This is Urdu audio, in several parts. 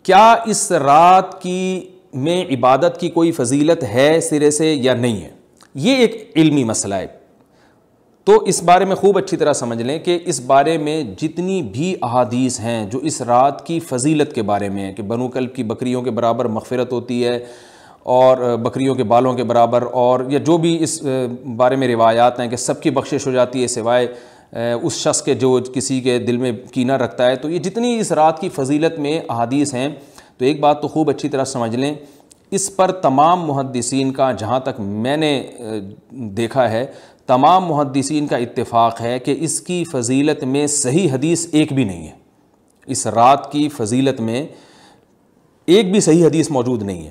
کیا اس رات کی میں عبادت کی کوئی فضیلت ہے سرے سے یا نہیں ہے؟ یہ ایک علمی مسئلہ ہے، تو اس بارے میں خوب اچھی طرح سمجھ لیں کہ اس بارے میں جتنی بھی احادیث ہیں جو اس رات کی فضیلت کے بارے میں ہیں کہ بنو کلب کی بکریوں کے برابر مغفرت ہوتی ہے اور بکریوں کے بالوں کے برابر، اور یا جو بھی اس بارے میں روایات ہیں کہ سب کی بخشش ہو جاتی ہے سوائے اس شخص کے جو کسی کے دل میں کینہ رکھتا ہے، تو یہ جتنی اس رات کی فضیلت میں احادیث ہیں، تو ایک بات تو خوب اچھی طرح سمجھ لیں، اس پر تمام محدثین کا، جہاں تک میں نے دیکھا ہے، تمام محدثین کا اتفاق ہے کہ اس کی فضیلت میں صحیح حدیث ایک بھی نہیں ہے۔ اس رات کی فضیلت میں ایک بھی صحیح حدیث موجود نہیں ہے،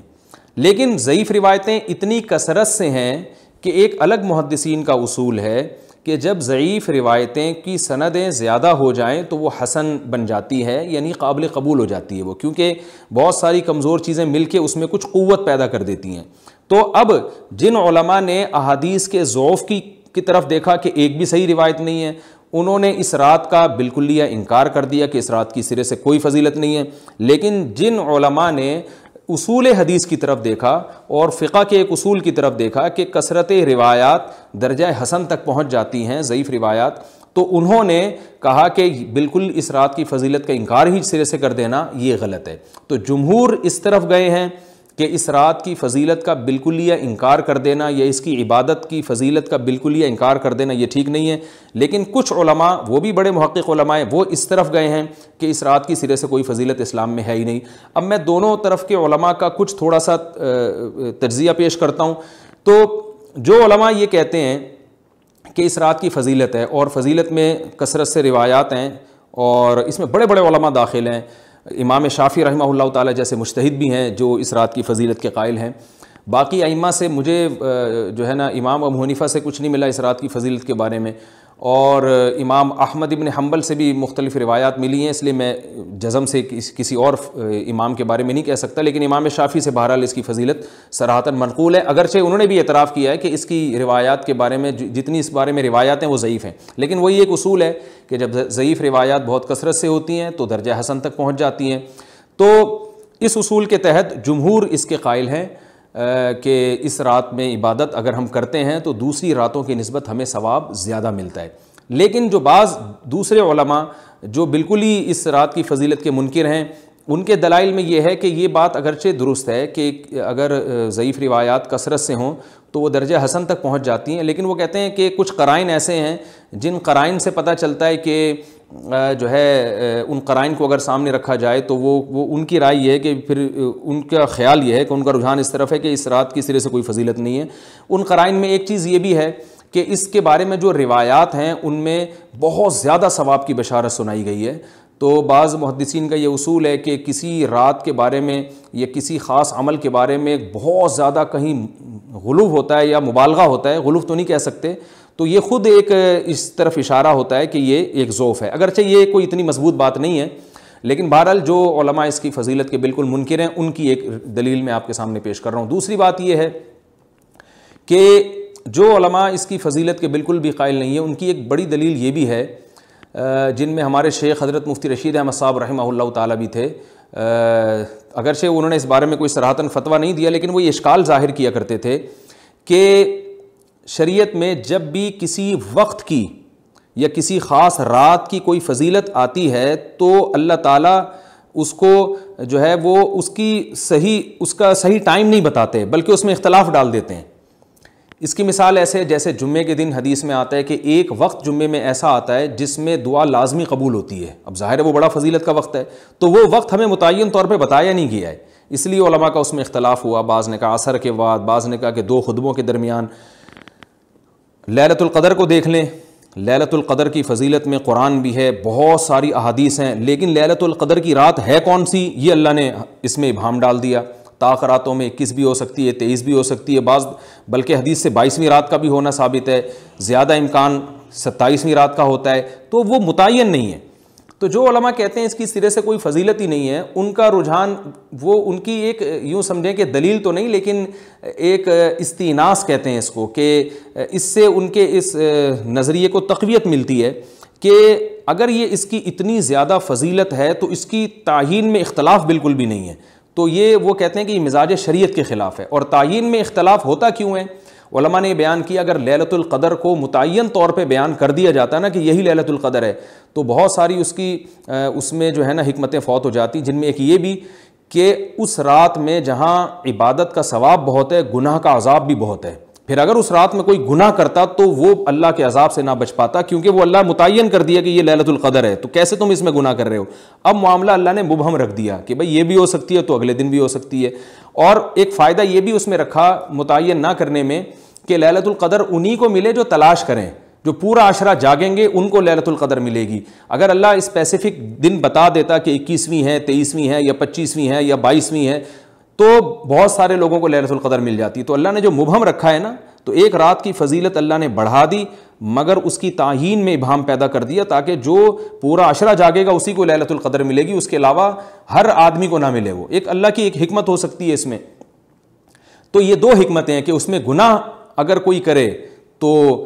لیکن ضعیف روایتیں اتنی کثرت سے ہیں کہ ایک الگ محدثین کا اصول ہے کہ جب ضعیف روایتیں کی سندیں زیادہ ہو جائیں تو وہ حسن بن جاتی ہے، یعنی قابل قبول ہو جاتی ہے وہ، کیونکہ بہت ساری کمزور چیزیں مل کے اس میں کچھ قوت پیدا کر دیتی ہیں۔ تو اب جن علماء نے احادیث کے ضعف کی طرف دیکھا کہ ایک بھی صحیح روایت نہیں ہے، انہوں نے اس رات کا بالکلیہ انکار کر دیا کہ اس رات کی سرے سے کوئی فضیلت نہیں ہے، لیکن جن علماء نے اصول حدیث کی طرف دیکھا اور فقہ کے ایک اصول کی طرف دیکھا کہ کثرت روایات درجہ حسن تک پہنچ جاتی ہیں ضعیف روایات، تو انہوں نے کہا کہ بالکل اس رات کی فضیلت کا انکار ہی سرے سے کر دینا یہ غلط ہے۔ تو جمہور اس طرف گئے ہیں کہ اس رات کی فضیلت کا بالکلیہ انکار کر دینا یا اس کی عبادت کی فضیلت کا بالکلیہ انکار کر دینا یہ ٹھیک نہیں ہے، لیکن کچھ علماء، وہ بھی بڑے محقق علماء ہیں، وہ اس طرف گئے ہیں کہ اس رات کی سرے سے کوئی فضیلت اسلام میں ہے ہی نہیں۔ اب میں دونوں طرف کے علماء کا کچھ تھوڑا سا تجزیہ پیش کرتا ہوں۔ تو جو علماء یہ کہتے ہیں کہ اس رات کی فضیلت ہے اور فضیلت میں کثرت سے روایات ہیں اور اس میں بڑے بڑے علماء داخل ہیں، امام شافعی رحمہ اللہ تعالی جیسے مجتہد بھی ہیں جو اس رات کی فضیلت کے قائل ہیں، باقی ائمہ سے مجھے جو ہے نا امام ابو حنیفہ سے کچھ نہیں ملا اس رات کی فضیلت کے بارے میں، اور امام احمد ابن حنبل سے بھی مختلف روایات ملی ہیں، اس لیے میں جزم سے کسی اور امام کے بارے میں نہیں کہہ سکتا، لیکن امام شافعی سے بہرحال اس کی فضیلت صراحتاً منقول ہے، اگرچہ انہوں نے بھی اعتراف کیا ہے کہ اس کی روایات کے بارے میں جتنی اس بارے میں روایات ہیں وہ ضعیف ہیں، لیکن وہی ایک اصول ہے کہ جب ضعیف روایات بہت کثرت سے ہوتی ہیں تو درجہ حسن تک پہنچ جاتی ہیں۔ تو اس اصول کے تحت جمہور اس کے قائل ہیں کہ اس رات میں عبادت اگر ہم کرتے ہیں تو دوسری راتوں کی نسبت ہمیں ثواب زیادہ ملتا ہے، لیکن جو بعض دوسرے علماء جو بالکل ہی اس رات کی فضیلت کے منکر ہیں، ان کے دلائل میں یہ ہے کہ یہ بات اگرچہ درست ہے کہ اگر ضعیف روایات کثرت سے ہوں تو وہ درجہ حسن تک پہنچ جاتی ہیں، لیکن وہ کہتے ہیں کہ کچھ قرائن ایسے ہیں جن قرائن سے پتہ چلتا ہے کہ جو ہے ان قرائن کو اگر سامنے رکھا جائے تو وہ ان کی رائے یہ ہے کہ پھر ان کا خیال یہ ہے کہ ان کا رجحان اس طرف ہے کہ اس رات کی سرے سے کوئی فضیلت نہیں ہے۔ ان قرائن میں ایک چیز یہ بھی ہے کہ اس کے بارے میں جو روایات ہیں ان میں بہت زیادہ ثواب کی بشارت سنائی گئی ہے، تو بعض محدثین کا یہ اصول ہے کہ کسی رات کے بارے میں یا کسی خاص عمل کے بارے میں بہت زیادہ کہیں غلو ہوتا ہے یا مبالغہ ہوتا ہے، غلو تو نہیں کہہ سکتے، تو یہ خود ایک اس طرف اشارہ ہوتا ہے کہ یہ ایک ضعف ہے، اگرچہ یہ کوئی اتنی مضبوط بات نہیں ہے، لیکن بہرحال جو علماء اس کی فضیلت کے بالکل منکر ہیں ان کی ایک دلیل میں آپ کے سامنے پیش کر رہا ہوں۔ دوسری بات یہ ہے کہ جو علماء اس کی فضیلت کے بالکل بھی قائل نہیں ہیں، ان کی ایک بڑی دلیل یہ بھی ہے، جن میں ہمارے شیخ حضرت مفتی رشید احمد صاحب رحمہ اللہ تعالیٰ بھی تھے، اگرچہ انہوں نے اس بارے میں کوئی صراحتاً فتویٰ نہیں دیا، لیکن وہ یہ اشکال ظاہر کیا کرتے تھے کہ شریعت میں جب بھی کسی وقت کی یا کسی خاص رات کی کوئی فضیلت آتی ہے تو اللہ تعالیٰ اس کو جو ہے وہ اس کا صحیح ٹائم نہیں بتاتے بلکہ اس میں اختلاف ڈال دیتے ہیں۔ اس کی مثال ایسے جیسے جمعے کے دن حدیث میں آتا ہے کہ ایک وقت جمعے میں ایسا آتا ہے جس میں دعا لازمی قبول ہوتی ہے، اب ظاہر ہے وہ بڑا فضیلت کا وقت ہے، تو وہ وقت ہمیں متعین طور پہ بتایا نہیں گیا ہے، اس لیے علماء کا اس میں اختلاف ہوا، بعض نے کہا عصر کے بعد، بعض نے کہا کہ 2 خطبوں کے درمیان۔ لیلۃ القدر کو دیکھ لیں، لیلۃ القدر کی فضیلت میں قرآن بھی ہے، بہت ساری احادیث ہیں، لیکن لیلۃ القدر کی رات ہے کون سی یہ اللہ نے اس میں ابہام ڈال دیا۔ طاق راتوں میں 21 بھی ہو سکتی ہے، 23 بھی ہو سکتی ہے، بعض بلکہ حدیث سے 22ویں رات کا بھی ہونا ثابت ہے، زیادہ امکان 27ویں رات کا ہوتا ہے، تو وہ متعین نہیں ہے۔ تو جو علماء کہتے ہیں اس کی سرے سے کوئی فضیلت ہی نہیں ہے، ان کا رجحان وہ ان کی ایک یوں سمجھیں کہ دلیل تو نہیں لیکن ایک استئناس کہتے ہیں اس کو، کہ اس سے ان کے اس نظریے کو تقویت ملتی ہے کہ اگر یہ اس کی اتنی زیادہ فضیلت ہے تو اس کی تعیین میں اختلاف بالکل بھی نہیں ہے. تو یہ وہ کہتے ہیں کہ یہ مزاج شریعت کے خلاف ہے. اور تعیین میں اختلاف ہوتا کیوں ہے؟ علماء نے بیان کیا اگر لیلۃ القدر کو متعین طور پہ بیان کر دیا جاتا ہے نا کہ یہی لیلۃ القدر ہے, تو بہت ساری اس میں جو ہے نا حکمتیں فوت ہو جاتی, جن میں ایک یہ بھی کہ اس رات میں جہاں عبادت کا ثواب بہت ہے, گناہ کا عذاب بھی بہت ہے. پھر اگر اس رات میں کوئی گناہ کرتا تو وہ اللہ کے عذاب سے نہ بچ پاتا, کیونکہ وہ اللہ متعین کر دیا کہ یہ لیلۃ القدر ہے, تو کیسے تم اس میں گناہ کر رہے ہو. اب معاملہ اللہ نے مبہم رکھ دیا کہ بھئی یہ بھی ہو سکتی ہے تو اگلے دن بھی ہو سکتی ہے. اور ایک فائدہ یہ بھی اس میں رکھا متعین نہ کرنے میں کہ لیلۃ القدر انہی کو ملے جو تلاش کریں, جو پورا عشرہ جاگیں گے ان کو لیلۃ القدر ملے گی. اگر اللہ اسپیسیفک دن بتا دیتا کہ 21ویں ہے, 23ویں ہے یا 25ویں ہے یا 22ویں ہے, تو بہت سارے لوگوں کو لیلۃ القدر مل جاتی. تو اللہ نے جو مبہم رکھا ہے نا, تو ایک رات کی فضیلت اللہ نے بڑھا دی مگر اس کی تعیین میں ابہام پیدا کر دیا تاکہ جو پورا عشرہ جاگے گا اسی کو لیلۃ القدر ملے گی, اس کے علاوہ ہر آدمی کو نہ ملے. وہ ایک اللہ کی ایک حکمت ہو سکتی ہے اس میں. تو یہ دو حکمتیں ہیں کہ اس میں گناہ اگر کوئی کرے تو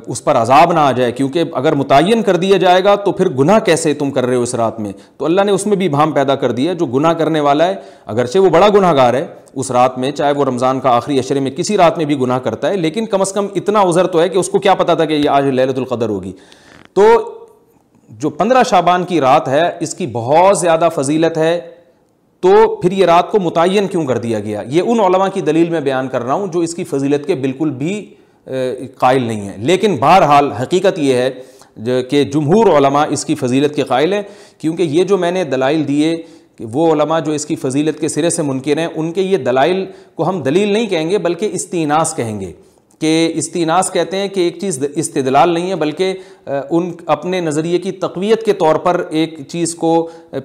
اس پر عذاب نہ آ جائے, کیونکہ اگر متعین کر دیا جائے گا تو پھر گناہ کیسے تم کر رہے ہو اس رات میں. تو اللہ نے اس میں بھی ابہام پیدا کر دیا. جو گناہ کرنے والا ہے اگرچہ وہ بڑا گناہ گار ہے اس رات میں, چاہے وہ رمضان کا آخری عشرے میں کسی رات میں بھی گناہ کرتا ہے, لیکن کم از کم اتنا عذر تو ہے کہ اس کو کیا پتا تھا کہ یہ آج لیلۃ القدر ہوگی. تو جو 15 شعبان کی رات ہے اس کی بہت زیادہ فضیلت ہے. تو پھر یہ رات کو متعین کیوں کر دیا گیا؟ یہ ان علماء کی دلیل میں بیان کر رہا ہوں جو اس کی فضیلت کے بالکل بھی قائل نہیں ہیں. لیکن بہرحال حقیقت یہ ہے کہ جمہور علماء اس کی فضیلت کے قائل ہیں, کیونکہ یہ جو میں نے دلائل دیے کہ وہ علماء جو اس کی فضیلت کے سرے سے منکر ہیں, ان کے یہ دلائل کو ہم دلیل نہیں کہیں گے بلکہ استئناس کہیں گے. کہ استئناس کہتے ہیں کہ ایک چیز استدلال نہیں ہے بلکہ ان اپنے نظریے کی تقویت کے طور پر ایک چیز کو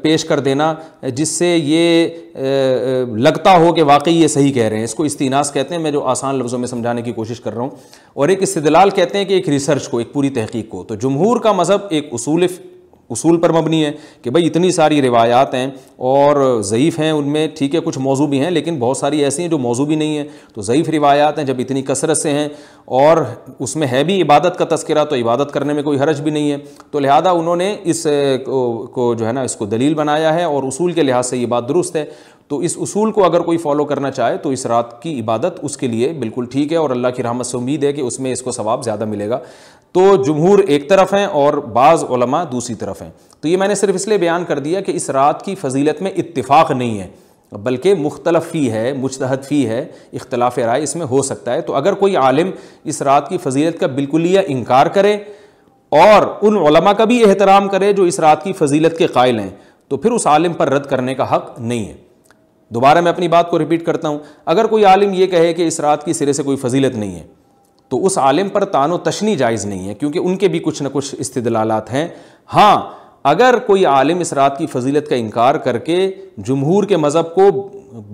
پیش کر دینا جس سے یہ لگتا ہو کہ واقعی یہ صحیح کہہ رہے ہیں. اس کو استئناس کہتے ہیں, میں جو آسان لفظوں میں سمجھانے کی کوشش کر رہا ہوں. اور ایک استدلال کہتے ہیں کہ ایک ریسرچ کو, ایک پوری تحقیق کو. تو جمہور کا مذہب ایک اصول پر مبنی ہے کہ بھئی اتنی ساری روایات ہیں اور ضعیف ہیں, ان میں ٹھیک ہے کچھ موضوع بھی ہیں لیکن بہت ساری ایسی ہیں جو موضوع بھی نہیں ہیں. تو ضعیف روایات ہیں جب اتنی کثرت سے ہیں اور اس میں ہے بھی عبادت کا تذکرہ, تو عبادت کرنے میں کوئی حرج بھی نہیں ہے. تو لہذا انہوں نے اس کو جو ہے نا اس کو دلیل بنایا ہے, اور اصول کے لحاظ سے یہ بات درست ہے. تو اس اصول کو اگر کوئی فالو کرنا چاہے تو اس رات کی عبادت اس کے لیے بالکل ٹھیک ہے, اور اللہ کی رحمت سے امید ہے کہ اس میں اس کو ثواب زیادہ ملے گا. تو جمہور ایک طرف ہیں اور بعض علماء دوسری طرف ہیں. تو یہ میں نے صرف اس لیے بیان کر دیا کہ اس رات کی فضیلت میں اتفاق نہیں ہے بلکہ مختلف فی ہے, مجتہد فی ہے, اختلاف رائے اس میں ہو سکتا ہے. تو اگر کوئی عالم اس رات کی فضیلت کا بالکلیہ انکار کرے اور ان علماء کا بھی احترام کرے جو اس رات کی فضیلت کے قائل ہیں, تو پھر اس عالم پر رد کرنے کا حق نہیں ہے. دوبارہ میں اپنی بات کو ریپیٹ کرتا ہوں, اگر کوئی عالم یہ کہے کہ اس رات کی سرے سے کوئی فضیلت نہیں ہے تو اس عالم پر طعن و تشنیع جائز نہیں ہے, کیونکہ ان کے بھی کچھ نہ کچھ استدلالات ہیں. ہاں اگر کوئی عالم اس رات کی فضیلت کا انکار کر کے جمہور کے مذہب کو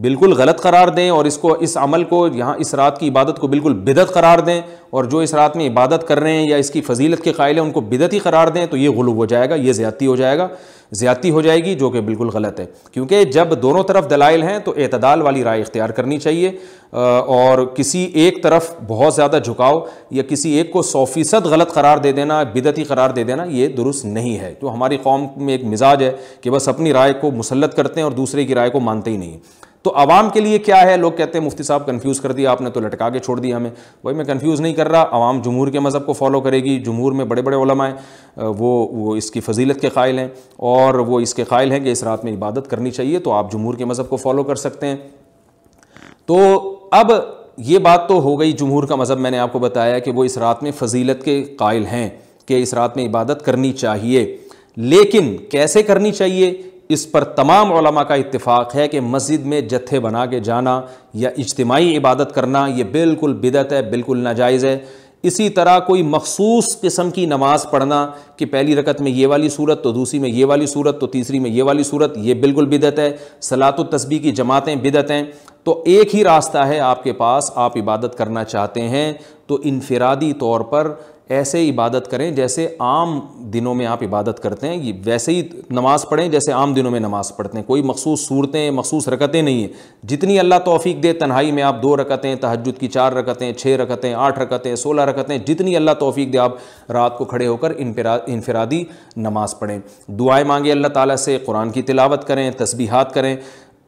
بالکل غلط قرار دیں اور اس عمل کو یہاں اس رات کی عبادت کو بالکل بدعت قرار دیں, اور جو اس رات میں عبادت کر رہے ہیں یا اس کی فضیلت کے قائل ہیں ان کو بدعتی قرار دیں, تو یہ غلو ہو جائے گا, یہ زیادتی ہو جائے گی, جو کہ بالکل غلط ہے. کیونکہ جب دونوں طرف دلائل ہیں تو اعتدال والی رائے اختیار کرنی چاہیے, اور کسی ایک طرف بہت زیادہ جھکاؤ یا کسی ایک کو 100% غلط قرار دے دینا, بدعتی قرار دے دینا, یہ درست نہیں ہے. تو ہماری قوم میں ایک مزاج ہے کہ بس اپنی رائے کو مسلط کرتے ہیں اور دوسرے کی رائے کو مانتے ہی نہیں. تو عوام کے لیے کیا ہے؟ لوگ کہتے ہیں مفتی صاحب کنفیوز کر دیا آپ نے, تو لٹکا کے چھوڑ دیا ہمیں. بھائی میں کنفیوز نہیں کر رہا, عوام جمہور کے مذہب کو فالو کرے گی. جمہور میں بڑے بڑے علماء ہیں, وہ اس کی فضیلت کے قائل ہیں اور وہ اس کے قائل ہیں کہ اس رات میں عبادت کرنی چاہیے, تو آپ جمہور کے مذہب کو فالو کر سکتے ہیں. تو اب یہ بات تو ہو گئی جمہور کا مذہب, میں نے آپ کو بتایا کہ وہ اس رات میں فضیلت کے قائل ہیں کہ اس رات میں عبادت کرنی چاہیے. لیکن کیسے کرنی چاہیے اس پر تمام علماء کا اتفاق ہے کہ مسجد میں جتھے بنا کے جانا یا اجتماعی عبادت کرنا یہ بالکل بدعت ہے, بالکل ناجائز ہے. اسی طرح کوئی مخصوص قسم کی نماز پڑھنا کہ پہلی رکعت میں یہ والی صورت, تو دوسری میں یہ والی صورت, تو تیسری میں یہ والی صورت, یہ بالکل بدعت ہے. صلاۃ التسبیح کی جماعتیں بدعت ہیں. تو ایک ہی راستہ ہے آپ کے پاس, آپ عبادت کرنا چاہتے ہیں تو انفرادی طور پر ایسے عبادت کریں جیسے عام دنوں میں آپ عبادت کرتے ہیں، یہ ویسے ہی نماز پڑھیں جیسے عام دنوں میں نماز پڑھتے ہیں، کوئی مخصوص صورتیں مخصوص رکعتیں نہیں ہیں، جتنی اللہ توفیق دے تنہائی میں آپ 2 رکعتیں، تہجد کی 4 رکعتیں، 6 رکعتیں، 8 رکعتیں، 16 رکعتیں، جتنی اللہ توفیق دے آپ رات کو کھڑے ہو کر انفرادی نماز پڑھیں، دعائیں مانگیں اللہ تعالیٰ سے، قرآن کی تلاوت کریں، تسبیحات کریں،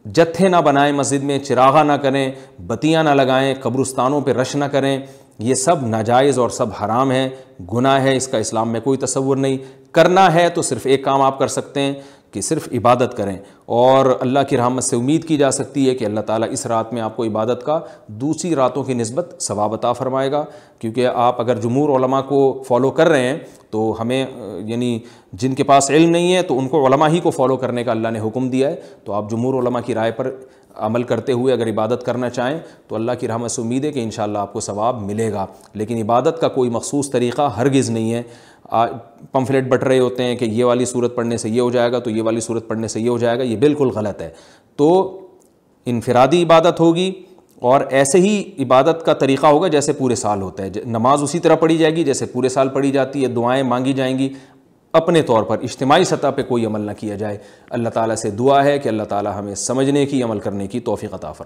جتھے نہ بنائیں مسجد میں، چراغاں نہ کریں، بتیاں نہ لگائیں، قبرستانوں پہ رش نہ کریں، یہ سب ناجائز اور سب حرام ہے، گناہ ہے، اس کا اسلام میں کوئی تصور نہیں۔ کرنا ہے تو صرف ایک کام آپ کر سکتے ہیں کہ صرف عبادت کریں، اور اللہ کی رحمت سے امید کی جا سکتی ہے کہ اللہ تعالیٰ اس رات میں آپ کو عبادت کا دوسری راتوں کی نسبت ثواب عطا فرمائے گا، کیونکہ آپ اگر جمہور علماء کو فالو کر رہے ہیں تو ہمیں یعنی جن کے پاس علم نہیں ہے تو ان کو علماء ہی کو فالو کرنے کا اللہ نے حکم دیا ہے، تو آپ جمہور علماء کی رائے پر عمل کرتے ہوئے اگر عبادت کرنا چاہیں تو اللہ کی رحمت سے امید ہے کہ انشاءاللہ آپ کو ثواب ملے گا، لیکن عبادت کا کوئی مخصوص طریقہ ہرگز نہیں ہے۔ پمفلیٹ بٹ رہے ہوتے ہیں کہ یہ والی صورت پڑھنے سے یہ ہو جائے گا، تو یہ والی صورت پڑھنے سے یہ ہو جائے گا، یہ بالکل غلط ہے۔ تو انفرادی عبادت ہوگی اور ایسے ہی عبادت کا طریقہ ہوگا جیسے پورے سال ہوتا ہے، نماز اسی طرح پڑھی جائے گی جیسے پورے سال پڑھی جاتی ہے، دعائیں مانگی جائیں گی، اپنے طور پر اجتماعی سطح پہ کوئی عمل نہ کیا جائے۔ اللہ تعالیٰ سے دعا ہے کہ اللہ تعالیٰ ہمیں سمجھنے کی، عمل کرنے کی توفیق عطا فرمائے۔